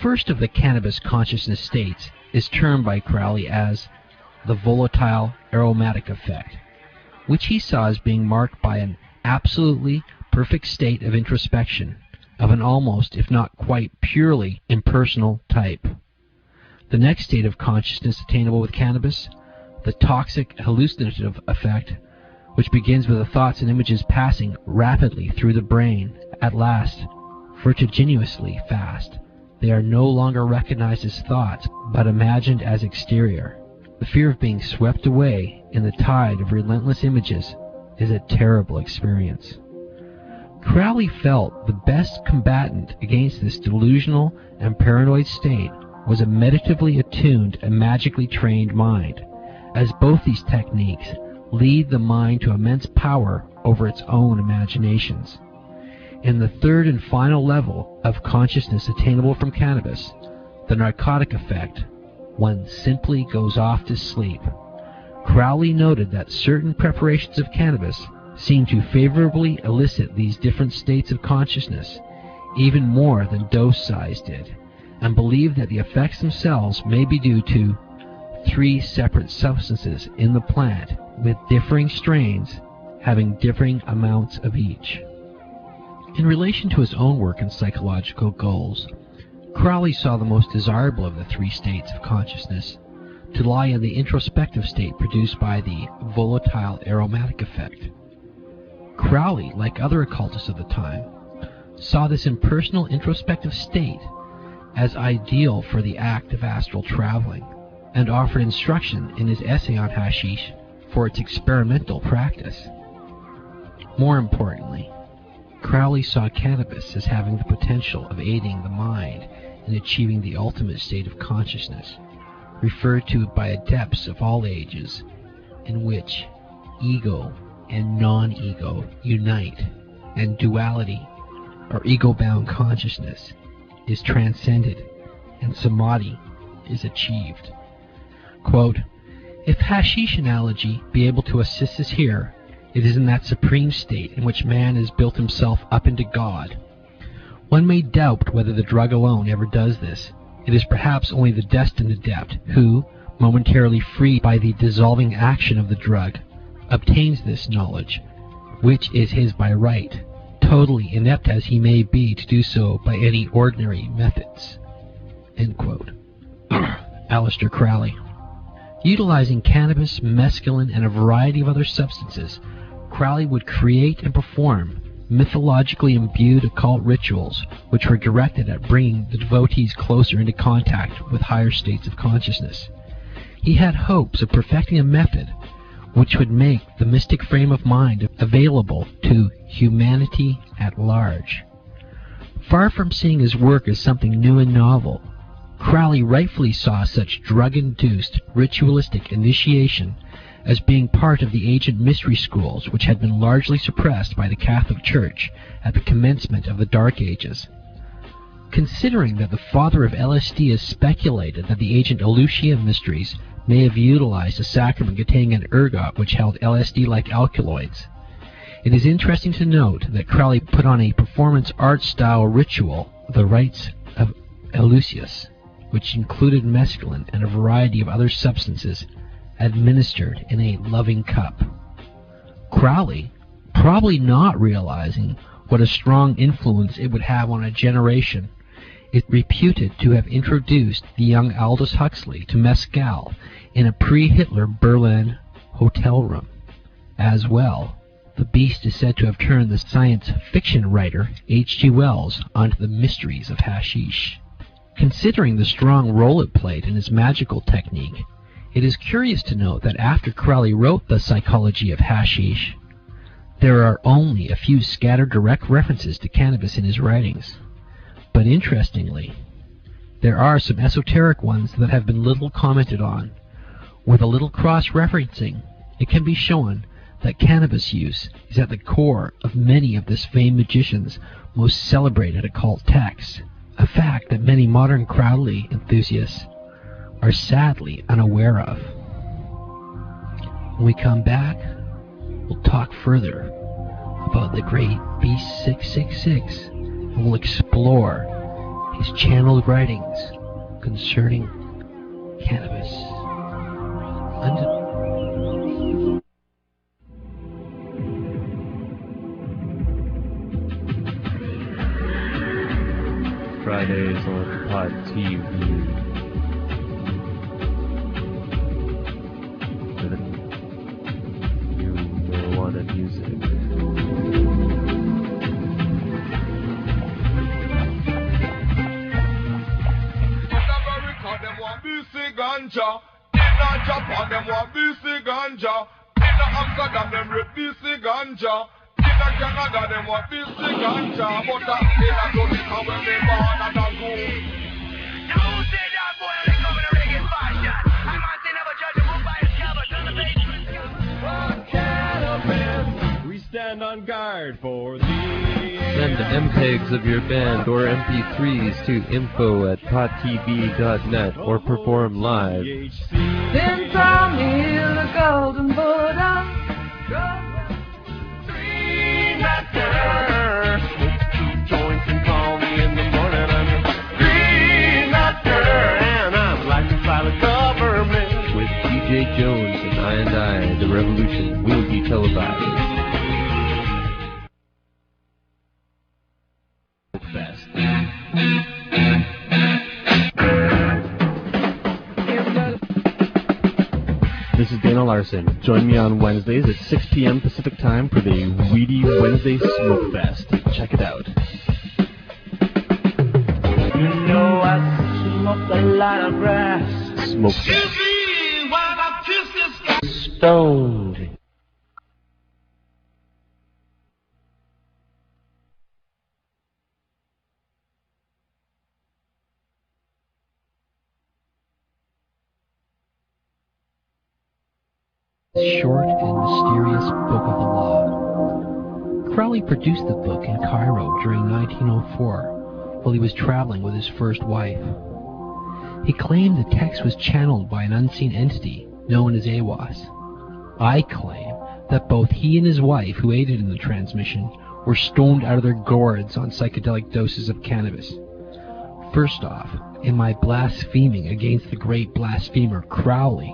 first of the cannabis consciousness states is termed by Crowley as the volatile aromatic effect, which he saw as being marked by an absolutely perfect state of introspection of an almost, if not quite purely impersonal type. The next state of consciousness attainable with cannabis, the toxic hallucinative effect, which begins with the thoughts and images passing rapidly through the brain, at last, vertiginously fast. They are no longer recognized as thoughts, but imagined as exterior. The fear of being swept away in the tide of relentless images is a terrible experience. Crowley felt the best combatant against this delusional and paranoid state was a meditatively attuned and magically trained mind, as both these techniques lead the mind to immense power over its own imaginations. In the third and final level of consciousness attainable from cannabis, the narcotic effect, one simply goes off to sleep. Crowley noted that certain preparations of cannabis seem to favorably elicit these different states of consciousness, even more than dose size did, and believed that the effects themselves may be due to 3 separate substances in the plant with differing strains having differing amounts of each. In relation to his own work and psychological goals, Crowley saw the most desirable of the 3 states of consciousness to lie in the introspective state produced by the volatile aromatic effect. Crowley, like other occultists of the time, saw this impersonal introspective state as ideal for the act of astral traveling, and offered instruction in his essay on hashish for its experimental practice. More importantly, Crowley saw cannabis as having the potential of aiding the mind in achieving the ultimate state of consciousness, referred to by adepts of all ages, in which ego and non-ego unite, and duality, or ego-bound consciousness, is transcended, and samadhi is achieved. Quote, "If hashish analogy be able to assist us here, it is in that supreme state in which man has built himself up into God. One may doubt whether the drug alone ever does this. It is perhaps only the destined adept who, momentarily freed by the dissolving action of the drug, obtains this knowledge, which is his by right, totally inept as he may be to do so by any ordinary methods." End quote. Aleister Crowley. Utilizing cannabis, mescaline, and a variety of other substances, Crowley would create and perform mythologically imbued occult rituals which were directed at bringing the devotees closer into contact with higher states of consciousness. He had hopes of perfecting a method which would make the mystic frame of mind available to humanity at large. Far from seeing his work as something new and novel, Crowley rightfully saw such drug-induced ritualistic initiation as being part of the ancient mystery schools which had been largely suppressed by the Catholic Church at the commencement of the Dark Ages. Considering that the father of LSD has speculated that the ancient Eleusinian mysteries may have utilized a sacrament containing an ergot which held LSD-like alkaloids, it is interesting to note that Crowley put on a performance art-style ritual, the rites of Eleusis, which included mescaline and a variety of other substances administered in a loving cup. Crowley, probably not realizing what a strong influence it would have on a generation, is reputed to have introduced the young Aldous Huxley to mescal in a pre-Hitler Berlin hotel room. As well, the beast is said to have turned the science fiction writer H.G. Wells onto the mysteries of hashish. Considering the strong role it played in his magical technique, it is curious to note that after Crowley wrote The Psychology of Hashish, there are only a few scattered direct references to cannabis in his writings. But interestingly, there are some esoteric ones that have been little commented on. With a little cross-referencing, it can be shown that cannabis use is at the core of many of this famed magician's most celebrated occult texts, a fact that many modern Crowley enthusiasts are sadly unaware of. When we come back, we'll talk further about the great Beast 666, and we'll explore his channeled writings concerning cannabis. Fridays on Pod TV. New marijuana music. Them want BC ganja. In Japan, them want BC ganja. In Amsterdam, them rip BC ganja. In Canada, them want BC ganja. But in Jamaica, when they born and a go. Don't say that boy, they come in a reggae fashion. I might say never judge a book by its cover. Turn the page. Cannabis. We stand on guard for thee. Send the MPEGs of your band or MP3s to info@podtv.net or perform live. Then from here the golden Buddha, green nectar. Smoke 2 joints and call me in the morning. I'm green nectar and I'm like the silent government. With DJ Jones and I, the revolution will be televised. Best. This is Dana Larson. Join me on Wednesdays at 6 p.m. Pacific Time for the Weedy Wednesday Smoke Fest. Check it out. You know I smoke a lot of grass. Smoke Fest. Stoned. Short and mysterious Book of the Law. Crowley produced the book in Cairo during 1904 while he was traveling with his first wife. He claimed the text was channeled by an unseen entity known as Aiwass. I claim that both he and his wife, who aided in the transmission, were stoned out of their gourds on psychedelic doses of cannabis. First off, in my blaspheming against the great blasphemer Crowley,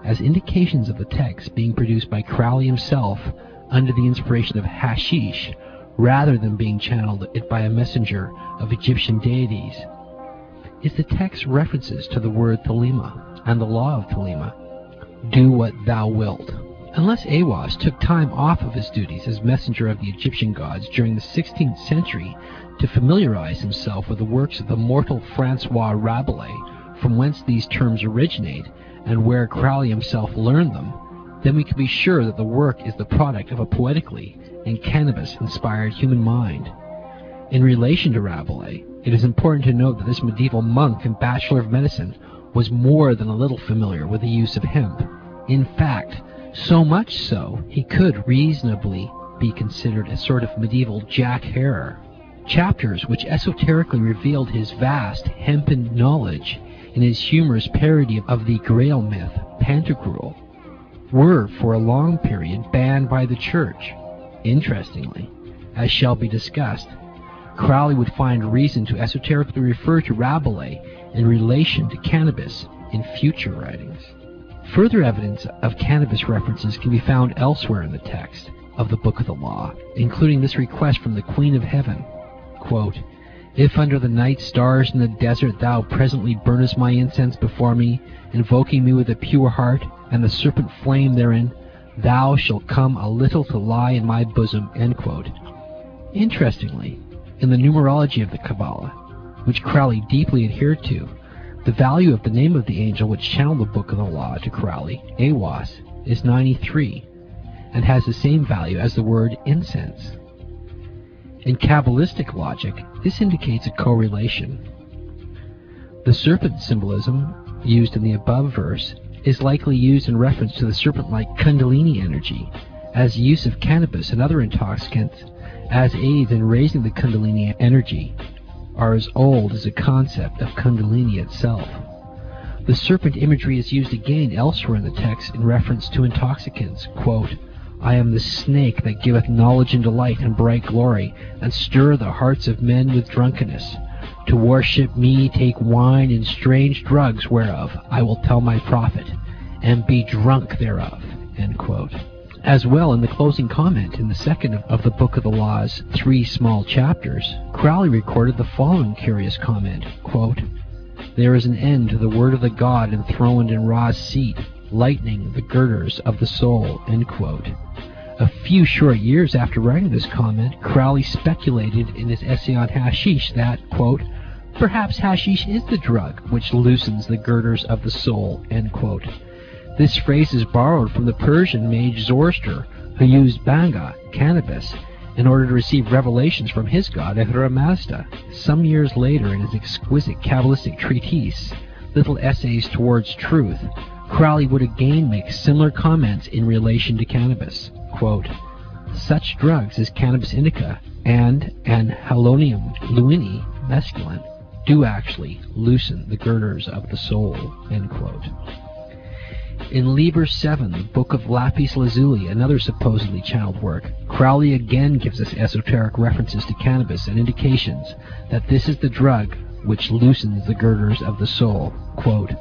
as indications of the text being produced by Crowley himself under the inspiration of hashish, rather than being channeled by a messenger of Egyptian deities, is the text references to the word Thelema and the law of Thelema, do what thou wilt. Unless Aiwass took time off of his duties as messenger of the Egyptian gods during the 16th century to familiarize himself with the works of the mortal Francois Rabelais, from whence these terms originate, and where Crowley himself learned them, then we can be sure that the work is the product of a poetically and cannabis-inspired human mind. In relation to Rabelais, it is important to note that this medieval monk and bachelor of medicine was more than a little familiar with the use of hemp. In fact, so much so, he could reasonably be considered a sort of medieval Jack Herer. Chapters which esoterically revealed his vast hempen knowledge in his humorous parody of the Grail myth, Pantagruel, were for a long period banned by the Church. Interestingly, as shall be discussed, Crowley would find reason to esoterically refer to Rabelais in relation to cannabis in future writings. Further evidence of cannabis references can be found elsewhere in the text of the Book of the Law, including this request from the Queen of Heaven, quote, "If under the night stars in the desert thou presently burnest my incense before me, invoking me with a pure heart, and the serpent flame therein, thou shalt come a little to lie in my bosom," end quote. Interestingly, in the numerology of the Kabbalah, which Crowley deeply adhered to, the value of the name of the angel which channeled the Book of the Law to Crowley, Aiwass, is 93, and has the same value as the word incense. In Kabbalistic logic, this indicates a correlation. The serpent symbolism used in the above verse is likely used in reference to the serpent-like Kundalini energy, as use of cannabis and other intoxicants as aids in raising the Kundalini energy are as old as the concept of Kundalini itself. The serpent imagery is used again elsewhere in the text in reference to intoxicants, quote, "I am the snake that giveth knowledge and delight and bright glory, and stir the hearts of men with drunkenness. To worship me take wine and strange drugs, whereof I will tell my prophet, and be drunk thereof, end quote. As well, in the closing comment in the second of the Book of the Law's 3 small chapters, Crowley recorded the following curious comment, quote, "There is an end to the word of the God enthroned in Ra's seat, lightening the girders of the soul," end quote. A few short years after writing this comment, Crowley speculated in his essay on hashish that, quote, "Perhaps hashish is the drug which loosens the girders of the soul," end quote. This phrase is borrowed from the Persian mage Zoroaster, who used banga, cannabis, in order to receive revelations from his god Ahura Mazda. Some years later, in his exquisite Kabbalistic treatise, Little Essays Towards Truth, Crowley would again make similar comments in relation to cannabis. Quote, "Such drugs as cannabis indica and halonium luini mescaline do actually loosen the girders of the soul," end quote. In Liber 7, the Book of Lapis Lazuli, another supposedly channeled work, Crowley again gives us esoteric references to cannabis and indications that this is the drug which loosens the girders of the soul. Quote,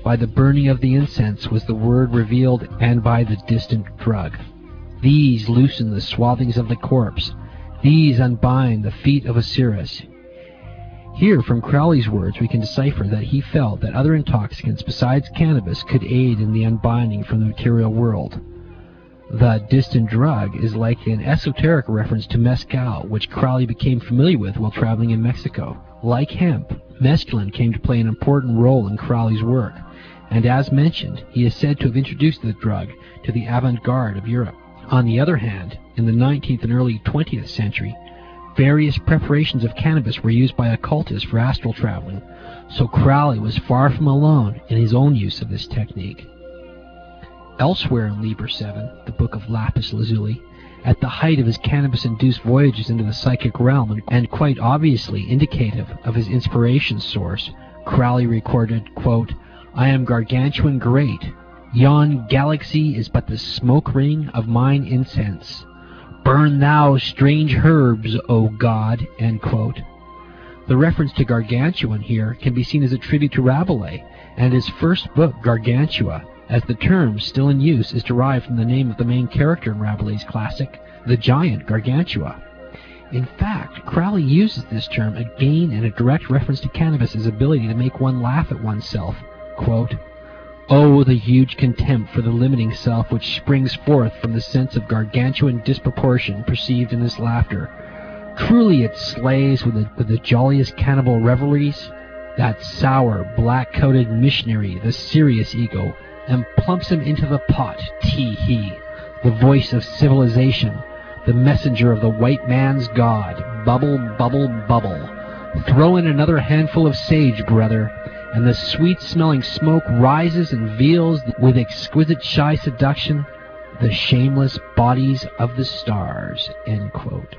"By the burning of the incense was the word revealed, and by the distant drug. These loosen the swathings of the corpse. These unbind the feet of Osiris." Here, from Crowley's words, we can decipher that he felt that other intoxicants besides cannabis could aid in the unbinding from the material world. The distant drug is likely an esoteric reference to mezcal, which Crowley became familiar with while traveling in Mexico. Like hemp, mescaline came to play an important role in Crowley's work, and as mentioned, he is said to have introduced the drug to the avant-garde of Europe. On the other hand, in the 19th and early 20th century, various preparations of cannabis were used by occultists for astral traveling, so Crowley was far from alone in his own use of this technique. Elsewhere in Liber 7, the Book of Lapis Lazuli, at the height of his cannabis-induced voyages into the psychic realm, and quite obviously indicative of his inspiration source, Crowley recorded, quote, "I am gargantuan great. Yon galaxy is but the smoke ring of mine incense. Burn thou strange herbs, O God," end quote. The reference to gargantuan here can be seen as a tribute to Rabelais and his first book, Gargantua, as the term, still in use, is derived from the name of the main character in Rabelais' classic, the giant Gargantua. In fact, Crowley uses this term again in a direct reference to cannabis' ability to make one laugh at oneself. Quote, "Oh, the huge contempt for the limiting self which springs forth from the sense of gargantuan disproportion perceived in this laughter. Truly it slays with the jolliest cannibal revelries that sour, black-coated missionary, the serious ego, and plumps him into the pot, tee-hee, the voice of civilization, the messenger of the white man's god, bubble, bubble, bubble. Throw in another handful of sage, brother, and the sweet-smelling smoke rises and veils with exquisite shy seduction the shameless bodies of the stars," end quote.